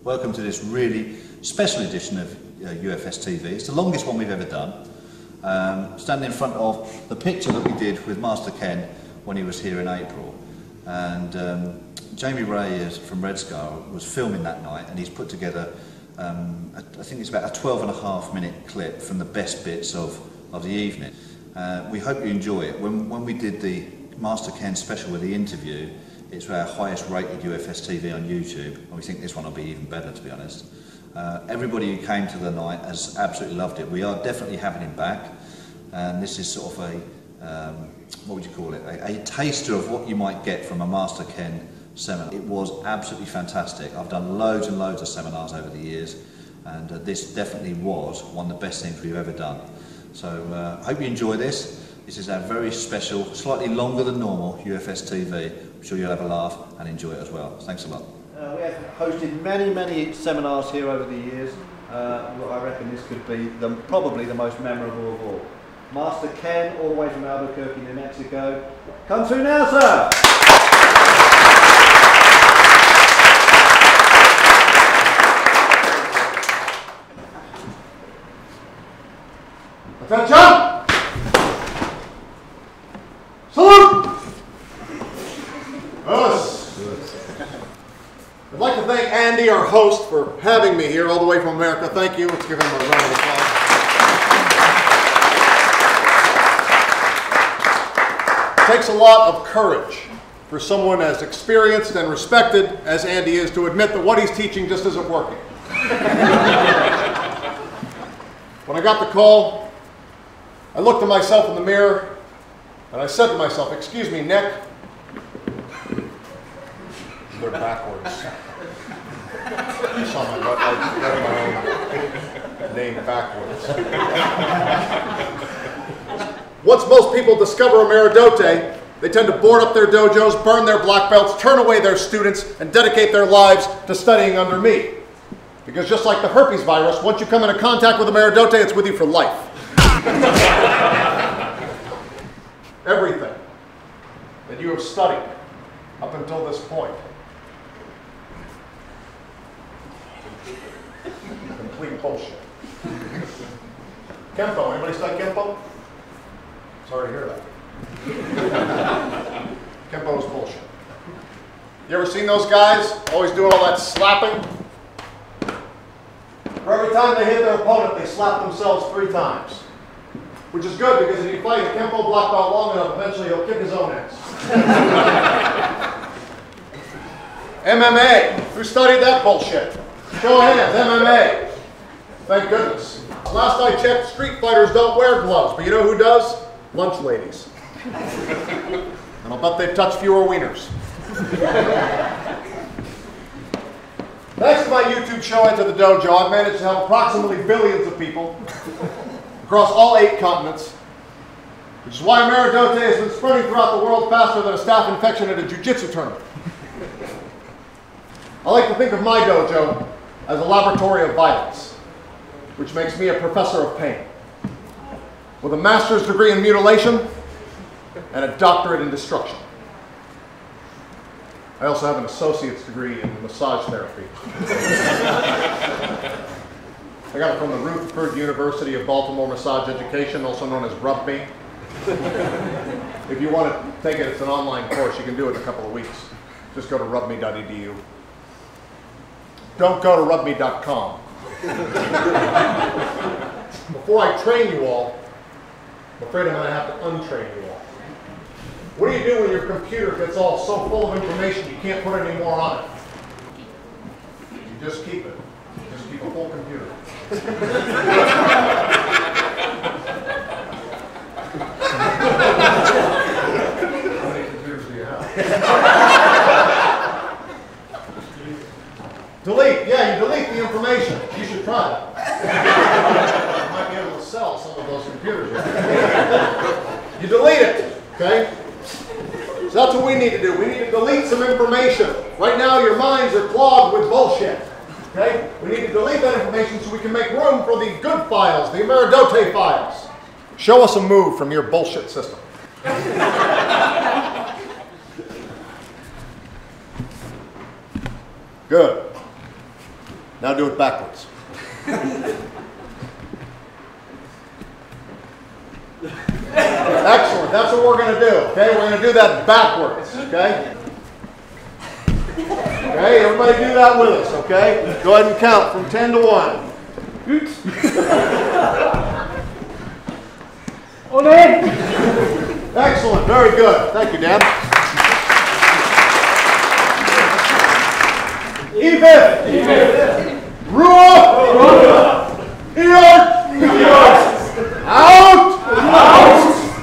Welcome to this really special edition of UFS TV. It's the longest one we've ever done. Standing in front of the picture that we did with Master Ken when he was here in April. And Jamie Ray from Red Scar was filming that night, and he's put together, I think it's about a 12.5-minute clip from the best bits of the evening. We hope you enjoy it. When we did the Master Ken special with the interview, it's our highest rated UFS TV on YouTube, and we think this one will be even better, to be honest. Everybody who came to the night has absolutely loved it. We are definitely having him back, and this is sort of a, what would you call it, a taster of what you might get from a Master Ken seminar. It was absolutely fantastic. I've done loads and loads of seminars over the years, and this definitely was one of the best things we've ever done. So I hope you enjoy this. This is our very special, slightly longer than normal UFS TV. I'm sure you'll have a laugh and enjoy it as well. Thanks a lot. We have hosted many seminars here over the years. I reckon this could be probably the most memorable of all. Master Ken, all the way from Albuquerque, New Mexico. Come through now, sir! Attention! Salute! Yes. I'd like to thank Andy, our host, for having me here all the way from America. Thank you. Let's give him a round of applause. It takes a lot of courage for someone as experienced and respected as Andy is to admit that what he's teaching just isn't working. When I got the call, I looked at myself in the mirror and I said to myself, "Excuse me, Nick." They're backwards. I saw my name backwards. Once most people discover a Meridote, they tend to board up their dojos, burn their black belts, turn away their students, and dedicate their lives to studying under me. Because just like the herpes virus, once you come into contact with a Meridote, it's with you for life. Everything that you have studied up until this point, complete bullshit. Kempo, anybody study Kempo? Sorry to hear that. Kempo is bullshit. You ever seen those guys always doing all that slapping? For every time they hit their opponent, they slap themselves 3 times. Which is good, because if you play a Kempo black belt long enough, eventually he'll kick his own ass. MMA. Who studied that bullshit? Show of hands. MMA. Thank goodness. Last I checked, street fighters don't wear gloves, but you know who does? Lunch ladies. And I'll bet they've touched fewer wieners. Thanks to my YouTube show, Enter the Dojo, I've managed to help approximately billions of people across all 8 continents, which is why Meridote has been spreading throughout the world faster than a staph infection at a jiu-jitsu tournament. I like to think of my dojo as a laboratory of violence, which makes me a professor of pain, with a master's degree in mutilation and a doctorate in destruction. I also have an associate's degree in massage therapy. I got it from the Rutherford University of Baltimore Massage Education, also known as RubMe. If you want to take it, it's an online course. You can do it in a couple of weeks. Just go to rubme.edu. Don't go to rubme.com. Before I train you all, I'm afraid I'm going to have to untrain you all. What do you do when your computer gets all so full of information you can't put any more on it? You just keep it. Just keep a full computer. How many computers do you have? Delete. Yeah, you delete the information. You should try that. You might be able to sell some of those computers. You delete it, okay? So that's what we need to do. We need to delete some information. Right now, your minds are clogged with bullshit. Okay? We need to delete that information so we can make room for the good files, the Meridote files. Show us a move from your bullshit system. Good. Now do it backwards. Excellent. That's what we're going to do. Okay, we're going to do that backwards. Okay. Okay, everybody do that with us. Okay. Go ahead and count from 10 to 1. Excellent. Very good. Thank you, Dan. Even. Rule. Out.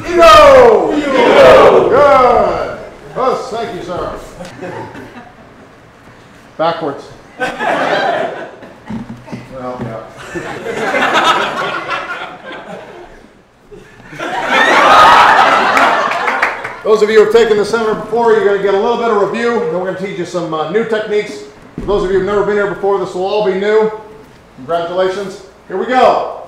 Ego. Good. Yes, thank you, sir. Backwards. Well, yeah. Those of you who have taken the seminar before, you're going to get a little bit of review. Then we're going to teach you some new techniques. For those of you who have never been here before, this will all be new. Congratulations. Here we go.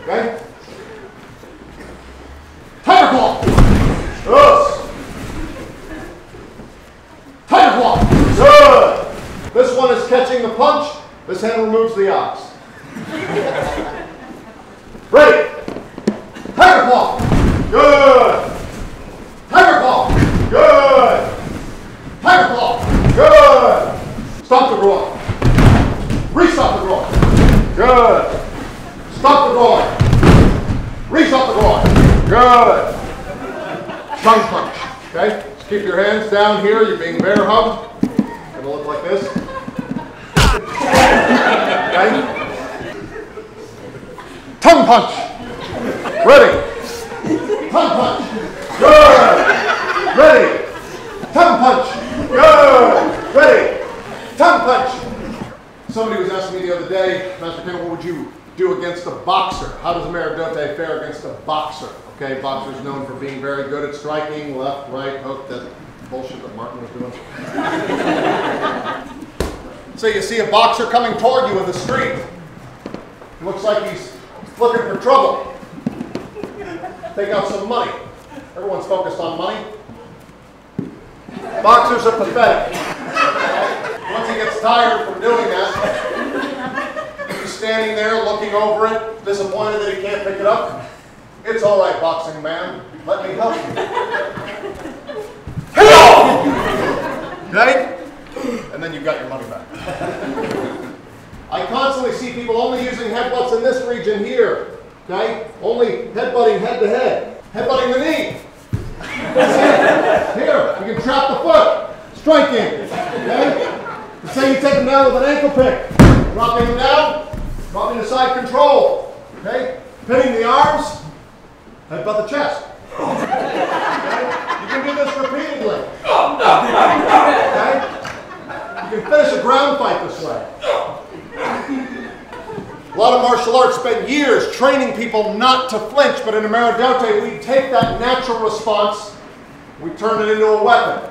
Okay? Tiger claw. Yes. Tiger claw. Good. This one is catching the punch. This hand removes the ox. Ready. Tiger claw. Good. Tiger claw. Good. Tiger claw. Good. Stop the groin. Restop the groin. Good. Stop the groin. Restop the groin. Good. Tongue punch. Okay? Just keep your hands down here. You're being bear hugged. It's going to look like this. Okay? Tongue punch. Ready. Tongue punch. Good. Ready. Tongue punch. Good. Ready. Tongue punch. Somebody was asking me the other day, Master Ken, what would you do against a boxer? How does a Maradote fare against a boxer? Okay, boxer's known for being very good at striking, left, right, hook, that bullshit that Martin was doing. So you see a boxer coming toward you in the street. It looks like he's looking for trouble. Take out some money. Everyone's focused on money. Boxers are pathetic. Once he gets tired from doing that, he's standing there looking over it, disappointed that he can't pick it up. It's all right, boxing man. Let me help you. Hello! Okay? And then you've got your money back. I constantly see people only using headbutts in this region here. Okay? Only headbutting head to head. Headbutting the knee. Here, you can trap the foot. Striking. Okay? Say you take him down with an ankle pick. Dropping him down, dropping to side control. Okay? Pinning the arms, headbutt the chest. Okay? You can do this repeatedly. Okay? You can finish a ground fight this way. A lot of martial arts spend years training people not to flinch, but in Maradote, we take that natural response, we turn it into a weapon.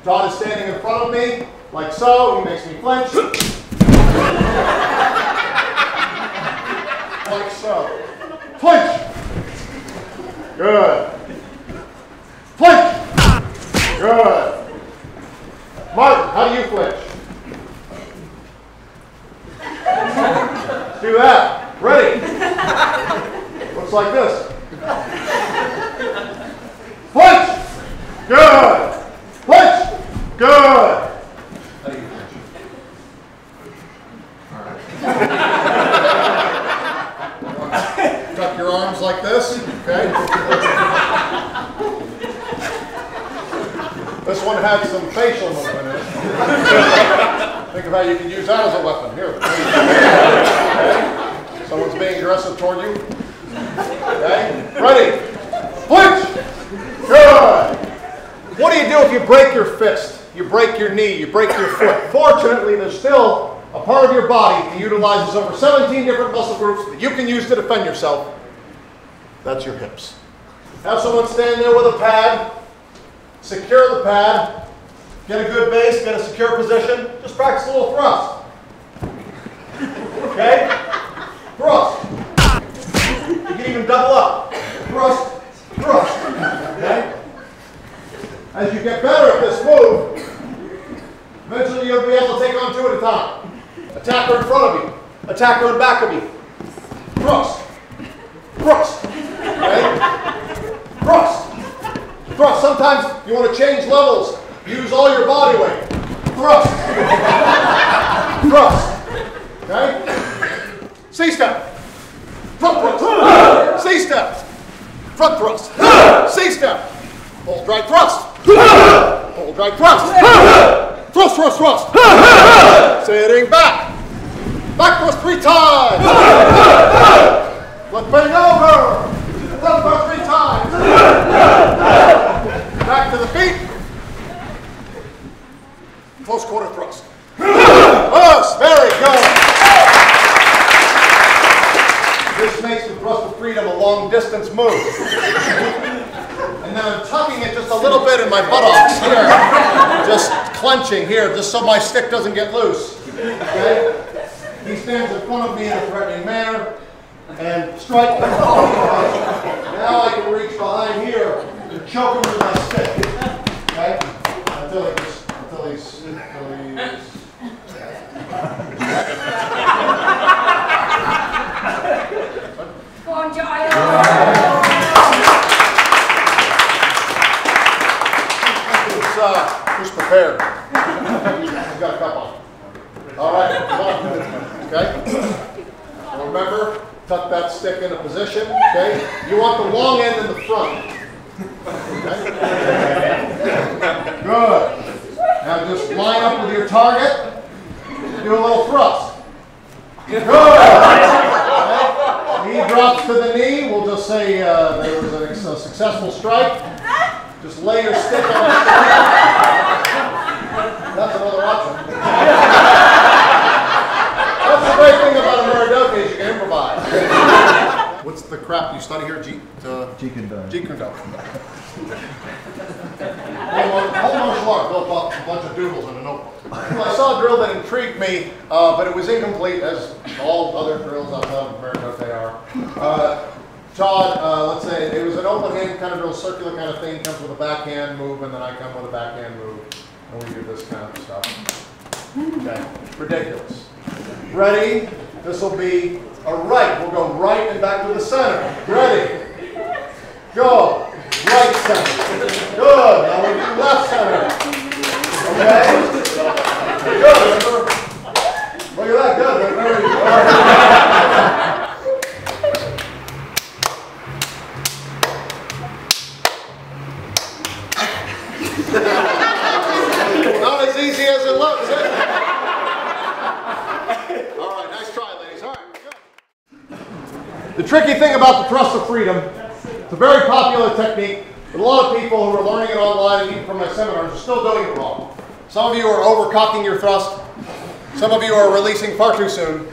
Todd is standing in front of me, like so. He makes me flinch. Like so. Flinch. Good. Flinch. Good. Martin, how do you flinch? Let's do that. Ready? Looks like this. Flinch. Good. Flinch. Good. How do you flinch? All right. Tuck your arms like this. Okay. This one had some facial movement in it. Think of how you can use that as a weapon. Here. Okay. Someone's being aggressive toward you. Okay. Ready. Flinch. Good. What do you do if you break your fist? You break your knee, you break your foot. Fortunately, there's still a part of your body that utilizes over 17 different muscle groups that you can use to defend yourself. That's your hips. Have someone stand there with a pad. Secure the pad. Get a good base, get a secure position. Just practice a little thrust. Okay? Thrust. You can even double up. Thrust, Attacker in back of you. Thrust. Thrust. Okay? Thrust. Thrust. Sometimes you want to change levels. Use all your body weight. Thrust. Thrust. Okay? C-step. Front thrust. C-step. Front thrust. C-step. Hold, drag, thrust. Hold, drag, thrust. Thrust, thrust, thrust. Sitting back. Back thrust 3 times. Left bending over. Left thrust 3 times. Back to the feet. Close quarter thrust. Yes, very good. This makes the thrust of freedom a long distance move. And then I'm tucking it just a little bit in my buttocks here. Just clenching here, just so my stick doesn't get loose. Okay? He stands in front of me in a threatening manner and strike. Now I can reach behind here and choke him with my stick. Okay? Until he's Go on, Giles. Who's prepared? I've got a cup on. All right, come on. Okay? Remember, tuck that stick into position. Okay? You want the long end in the front. Okay? Good. Now just line up with your target. Do a little thrust. Good. Okay. Knee drops to the knee. We'll just say there was a successful strike. Just lay your stick on the strike. That's another option. That's the great thing about a Muradoke is you can improvise. What's the crap you study here? Jeet-kune-do. Jeet-kune-do. Whole martial art built off a bunch of doodles in a notebook. Well, I saw a drill that intrigued me, but it was incomplete, as all other drills outside of Muradoke are. Todd, let's say it was an open hand kind of drill, circular kind of thing, comes with a backhand move, and then I come with a backhand move, and we do this kind of stuff. Okay, ridiculous. Ready? This will be a right. We'll go right and back to the center. Ready? Go. Right center. Good. Now we'll do left center. Okay? Good. Look at that. Good. Very good. Not as easy as it looks, eh? All right, nice try, ladies. All right, good. The tricky thing about the thrust of freedom, it's a very popular technique, but a lot of people who are learning it online and even from my seminars are still doing it wrong. Some of you are overcocking your thrust. Some of you are releasing far too soon.